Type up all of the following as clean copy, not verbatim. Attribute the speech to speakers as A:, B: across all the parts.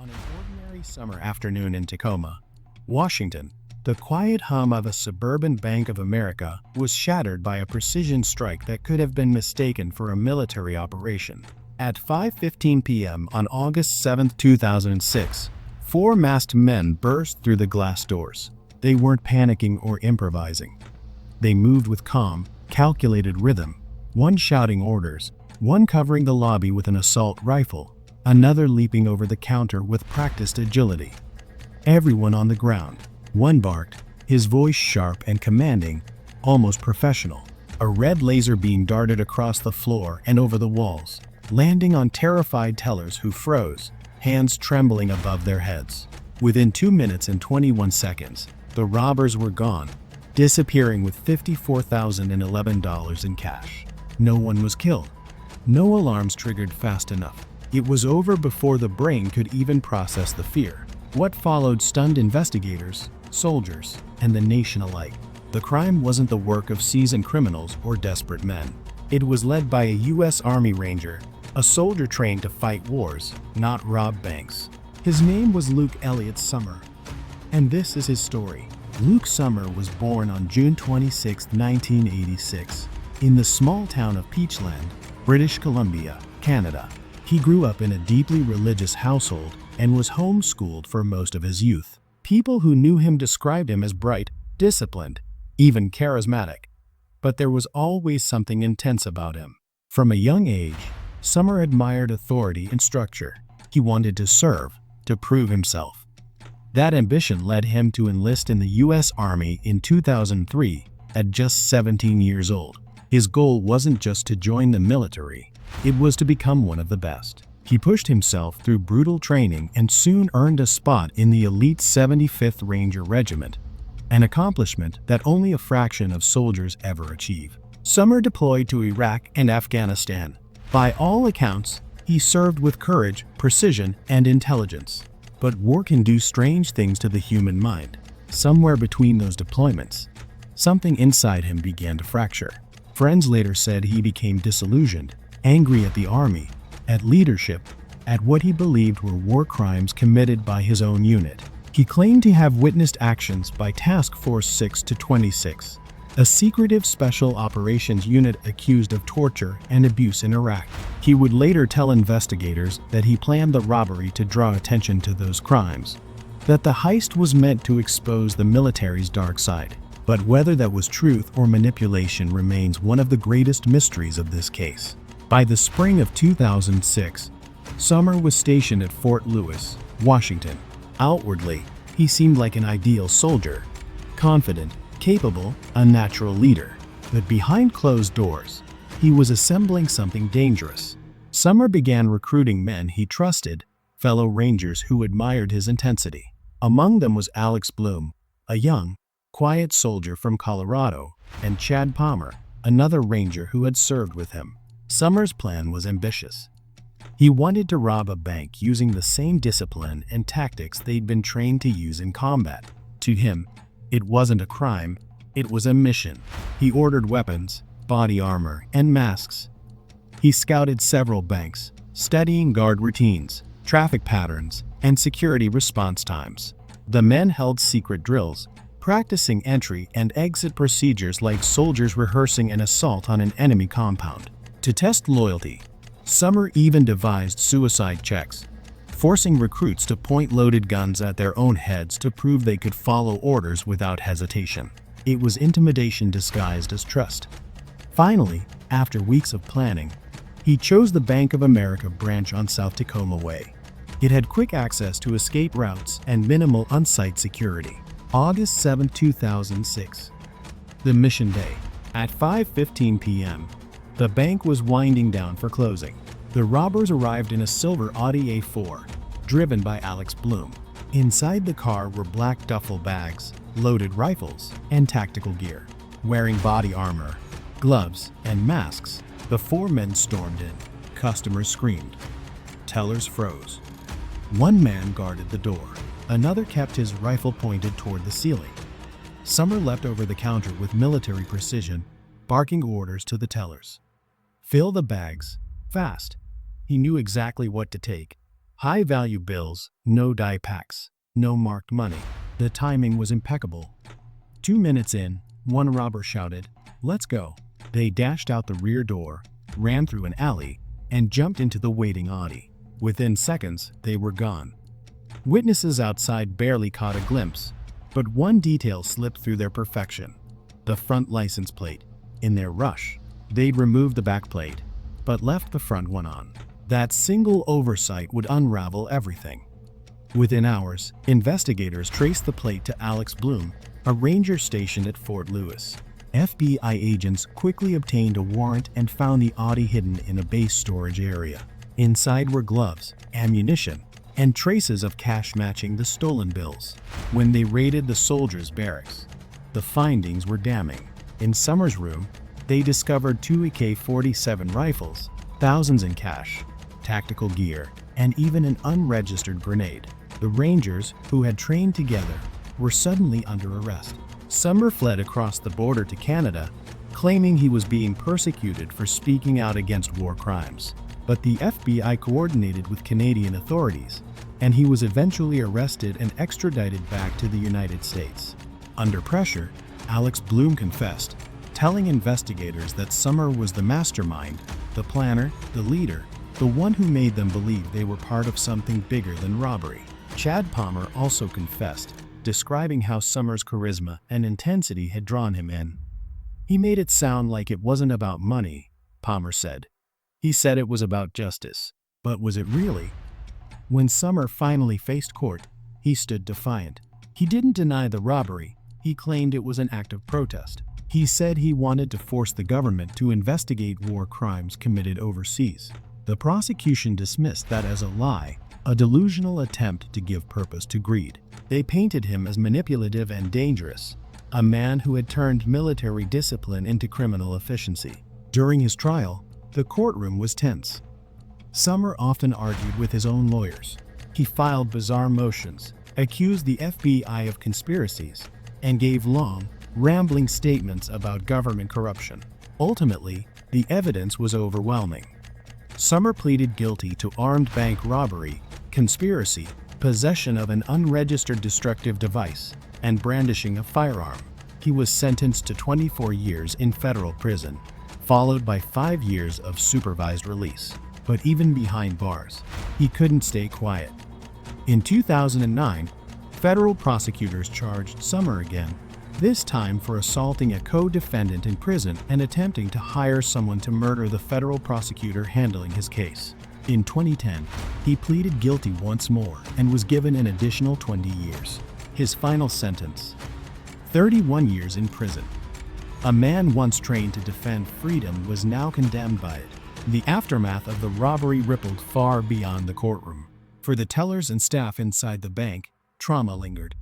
A: On an ordinary summer afternoon in Tacoma, Washington, the quiet hum of a suburban Bank of America was shattered by a precision strike that could have been mistaken for a military operation. At 5:15 p.m. on August 7, 2006, four masked men burst through the glass doors. They weren't panicking or improvising. They moved with calm, calculated rhythm, one shouting orders, one covering the lobby with an assault rifle, another leaping over the counter with practiced agility. Everyone on the ground. One barked, his voice sharp and commanding, almost professional. A red laser beam darted across the floor and over the walls, landing on terrified tellers who froze, hands trembling above their heads. Within 2 minutes and 21 seconds, the robbers were gone, disappearing with $54,011 in cash. No one was killed. No alarms triggered fast enough. It was over before the brain could even process the fear. What followed stunned investigators, soldiers, and the nation alike. The crime wasn't the work of seasoned criminals or desperate men. It was led by a U.S. Army Ranger, a soldier trained to fight wars, not rob banks. His name was Luke Elliott Sommer. And this is his story. Luke Sommer was born on June 26, 1986, in the small town of Peachland, British Columbia, Canada. He grew up in a deeply religious household and was homeschooled for most of his youth. People who knew him described him as bright, disciplined, even charismatic. But there was always something intense about him. From a young age, Sommer admired authority and structure. He wanted to serve, to prove himself. That ambition led him to enlist in the U.S. Army in 2003 at just 17 years old. His goal wasn't just to join the military, it was to become one of the best. He pushed himself through brutal training and soon earned a spot in the elite 75th Ranger Regiment, an accomplishment that only a fraction of soldiers ever achieve. Sommer deployed to Iraq and Afghanistan. By all accounts, he served with courage, precision, and intelligence. But war can do strange things to the human mind. Somewhere between those deployments, something inside him began to fracture. Friends later said he became disillusioned, angry at the army, at leadership, at what he believed were war crimes committed by his own unit. He claimed to have witnessed actions by Task Force 6-26, a secretive special operations unit accused of torture and abuse in Iraq. He would later tell investigators that he planned the robbery to draw attention to those crimes, that the heist was meant to expose the military's dark side. But whether that was truth or manipulation remains one of the greatest mysteries of this case. By the spring of 2006, Sommer was stationed at Fort Lewis, Washington. Outwardly, he seemed like an ideal soldier, confident, capable, a natural leader. But behind closed doors, he was assembling something dangerous. Sommer began recruiting men he trusted, fellow Rangers who admired his intensity. Among them was Alex Bloom, a young, quiet soldier from Colorado, and Chad Palmer, another Ranger who had served with him. Sommer's plan was ambitious. He wanted to rob a bank using the same discipline and tactics they'd been trained to use in combat. To him, it wasn't a crime, it was a mission. He ordered weapons, body armor, and masks. He scouted several banks, studying guard routines, traffic patterns, and security response times. The men held secret drills, practicing entry and exit procedures like soldiers rehearsing an assault on an enemy compound. To test loyalty, Sommer even devised suicide checks, forcing recruits to point loaded guns at their own heads to prove they could follow orders without hesitation. It was intimidation disguised as trust. Finally, after weeks of planning, he chose the Bank of America branch on South Tacoma Way. It had quick access to escape routes and minimal on-site security. August 7, 2006. The mission day. At 5:15 p.m., the bank was winding down for closing. The robbers arrived in a silver Audi A4, driven by Alex Bloom. Inside the car were black duffel bags, loaded rifles, and tactical gear. Wearing body armor, gloves, and masks, the four men stormed in. Customers screamed. Tellers froze. One man guarded the door. Another kept his rifle pointed toward the ceiling. Sommer leapt over the counter with military precision, barking orders to the tellers. Fill the bags, fast. He knew exactly what to take. High-value bills, no die packs, no marked money. The timing was impeccable. 2 minutes in, one robber shouted, "Let's go." They dashed out the rear door, ran through an alley, and jumped into the waiting Audi. Within seconds, they were gone. Witnesses outside barely caught a glimpse, but one detail slipped through their perfection: the front license plate. In their rush, they'd removed the back plate, but left the front one on. That single oversight would unravel everything. Within hours, investigators traced the plate to Alex Bloom, a ranger stationed at Fort Lewis. FBI agents quickly obtained a warrant and found the Audi hidden in a base storage area. Inside were gloves, ammunition, and traces of cash matching the stolen bills. When they raided the soldiers' barracks, the findings were damning. In Sommer's room, they discovered 2 AK-47 rifles, thousands in cash, tactical gear, and even an unregistered grenade. The Rangers, who had trained together, were suddenly under arrest. Sommer fled across the border to Canada, claiming he was being persecuted for speaking out against war crimes. But the FBI coordinated with Canadian authorities, and he was eventually arrested and extradited back to the United States. Under pressure, Alex Bloom confessed, telling investigators that Sommer was the mastermind, the planner, the leader, the one who made them believe they were part of something bigger than robbery. Chad Palmer also confessed, describing how Sommer's charisma and intensity had drawn him in. "He made it sound like it wasn't about money," Palmer said. "He said it was about justice. But was it really?" When Sommer finally faced court, he stood defiant. He didn't deny the robbery. He claimed it was an act of protest. He said he wanted to force the government to investigate war crimes committed overseas. The prosecution dismissed that as a lie, a delusional attempt to give purpose to greed. They painted him as manipulative and dangerous, a man who had turned military discipline into criminal efficiency. During his trial, the courtroom was tense. Sommer often argued with his own lawyers. He filed bizarre motions, accused the FBI of conspiracies, and gave long, rambling statements about government corruption. Ultimately, the evidence was overwhelming. Sommer pleaded guilty to armed bank robbery, conspiracy, possession of an unregistered destructive device, and brandishing a firearm. He was sentenced to 24 years in federal prison, followed by 5 years of supervised release. But even behind bars, he couldn't stay quiet. In 2009, federal prosecutors charged Sommer again, this time for assaulting a co-defendant in prison and attempting to hire someone to murder the federal prosecutor handling his case. In 2010, he pleaded guilty once more and was given an additional 20 years. His final sentence: 31 years in prison. A man once trained to defend freedom was now condemned by it. The aftermath of the robbery rippled far beyond the courtroom. For the tellers and staff inside the bank, trauma lingered.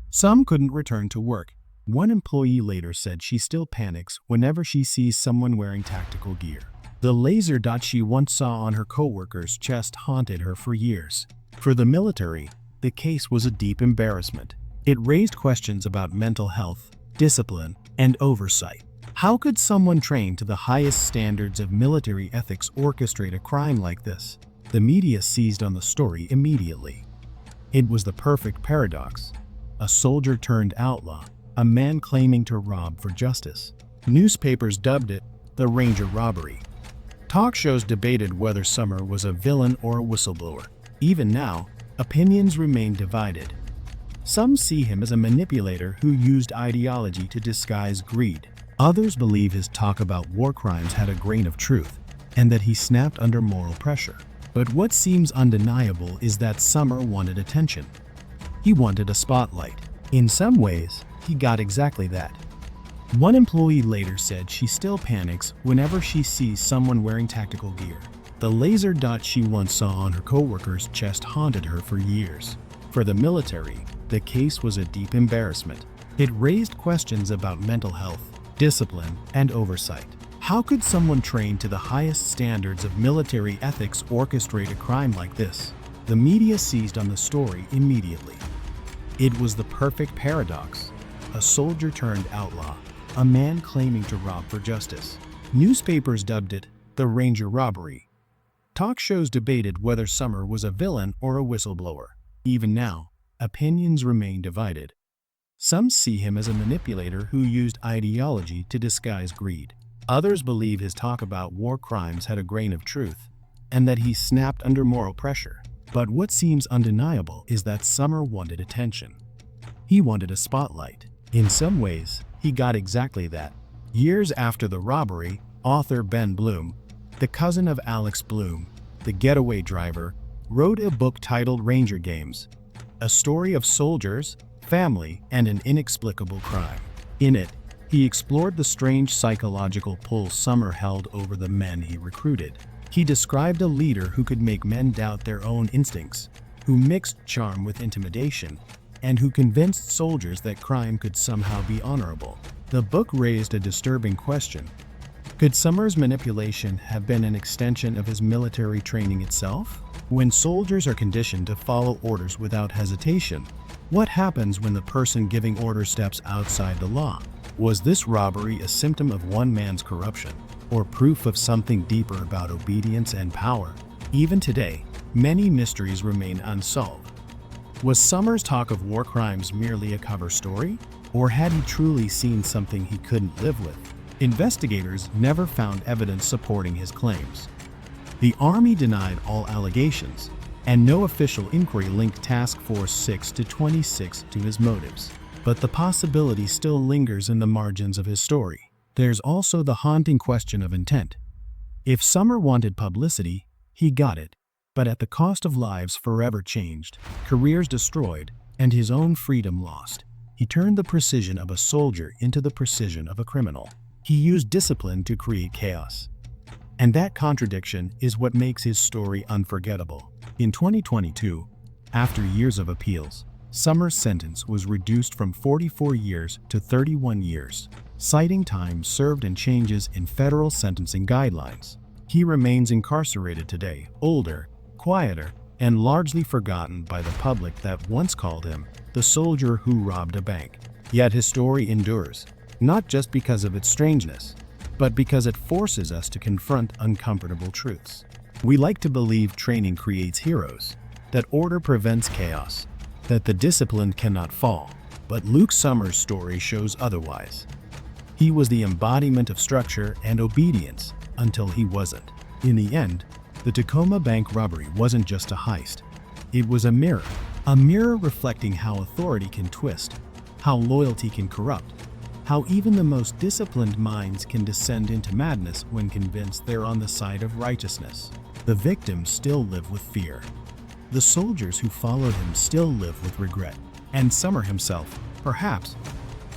A: Some couldn't return to work. One employee later said she still panics whenever she sees someone wearing tactical gear. The laser dot she once saw on her coworker's chest haunted her for years. For the military, the case was a deep embarrassment. It raised questions about mental health, discipline, and oversight. How could someone trained to the highest standards of military ethics orchestrate a crime like this? The media seized on the story immediately. It was the perfect paradox: a soldier turned outlaw, a man claiming to rob for justice. Newspapers dubbed it the Ranger Robbery. Talk shows debated whether Sommer was a villain or a whistleblower. Even now, opinions remain divided. Some see him as a manipulator who used ideology to disguise greed. Others believe his talk about war crimes had a grain of truth, and that he snapped under moral pressure. But what seems undeniable is that Sommer wanted attention. He wanted a spotlight. In some ways, he got exactly that. One employee later said she still panics whenever she sees someone wearing tactical gear. The laser dot she once saw on her coworker's chest haunted her for years. For the military, the case was a deep embarrassment. It raised questions about mental health, discipline, and oversight. How could someone trained to the highest standards of military ethics orchestrate a crime like this? The media seized on the story immediately. It was the perfect paradox: a soldier turned outlaw, a man claiming to rob for justice. Newspapers dubbed it the Ranger Robbery. Talk shows debated whether Sommer was a villain or a whistleblower. Even now, opinions remain divided. Some see him as a manipulator who used ideology to disguise greed. Others believe his talk about war crimes had a grain of truth, and that he snapped under moral pressure. But what seems undeniable is that Sommer wanted attention. He wanted a spotlight. In some ways, he got exactly that. Years after the robbery, author Ben Bloom, the cousin of Alex Bloom, the getaway driver, wrote a book titled Ranger Games, a story of soldiers, family, and an inexplicable crime. In it, he explored the strange psychological pull Sommer held over the men he recruited. He described a leader who could make men doubt their own instincts, who mixed charm with intimidation, and who convinced soldiers that crime could somehow be honorable. The book raised a disturbing question. Could Sommer's manipulation have been an extension of his military training itself? When soldiers are conditioned to follow orders without hesitation, what happens when the person giving orders steps outside the law? Was this robbery a symptom of one man's corruption, or proof of something deeper about obedience and power? Even today, many mysteries remain unsolved. Was Sommer's talk of war crimes merely a cover story, or had he truly seen something he couldn't live with? Investigators never found evidence supporting his claims. The Army denied all allegations, and no official inquiry linked Task Force 6 to 26 to his motives. But the possibility still lingers in the margins of his story. There's also the haunting question of intent. If Sommer wanted publicity, he got it, but at the cost of lives forever changed, careers destroyed, and his own freedom lost. He turned the precision of a soldier into the precision of a criminal. He used discipline to create chaos. And that contradiction is what makes his story unforgettable. In 2022, after years of appeals, Sommer's sentence was reduced from 44 years to 31 years, citing time served and changes in federal sentencing guidelines. He remains incarcerated today, older, quieter, and largely forgotten by the public that once called him the soldier who robbed a bank. Yet his story endures, not just because of its strangeness, but because it forces us to confront uncomfortable truths. We like to believe training creates heroes, that order prevents chaos, that the disciplined cannot fall. But Luke Sommer's story shows otherwise. He was the embodiment of structure and obedience until he wasn't. In the end, the Tacoma bank robbery wasn't just a heist. It was a mirror reflecting how authority can twist, how loyalty can corrupt, how even the most disciplined minds can descend into madness when convinced they're on the side of righteousness. The victims still live with fear. The soldiers who followed him still live with regret. And Sommer himself, perhaps,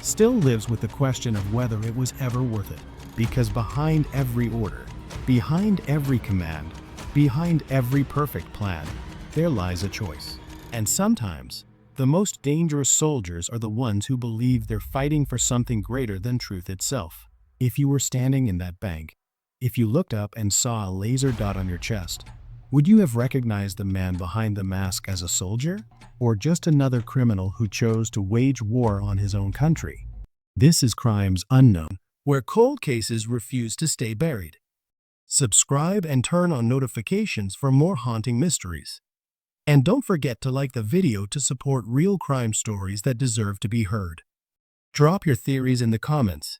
A: still lives with the question of whether it was ever worth it. Because behind every order, behind every command, behind every perfect plan, there lies a choice. And sometimes, the most dangerous soldiers are the ones who believe they're fighting for something greater than truth itself. If you were standing in that bank, if you looked up and saw a laser dot on your chest, would you have recognized the man behind the mask as a soldier, or just another criminal who chose to wage war on his own country? This is Crimes Unknown, where cold cases refuse to stay buried. Subscribe and turn on notifications for more haunting mysteries. And don't forget to like the video to support real crime stories that deserve to be heard. Drop your theories in the comments.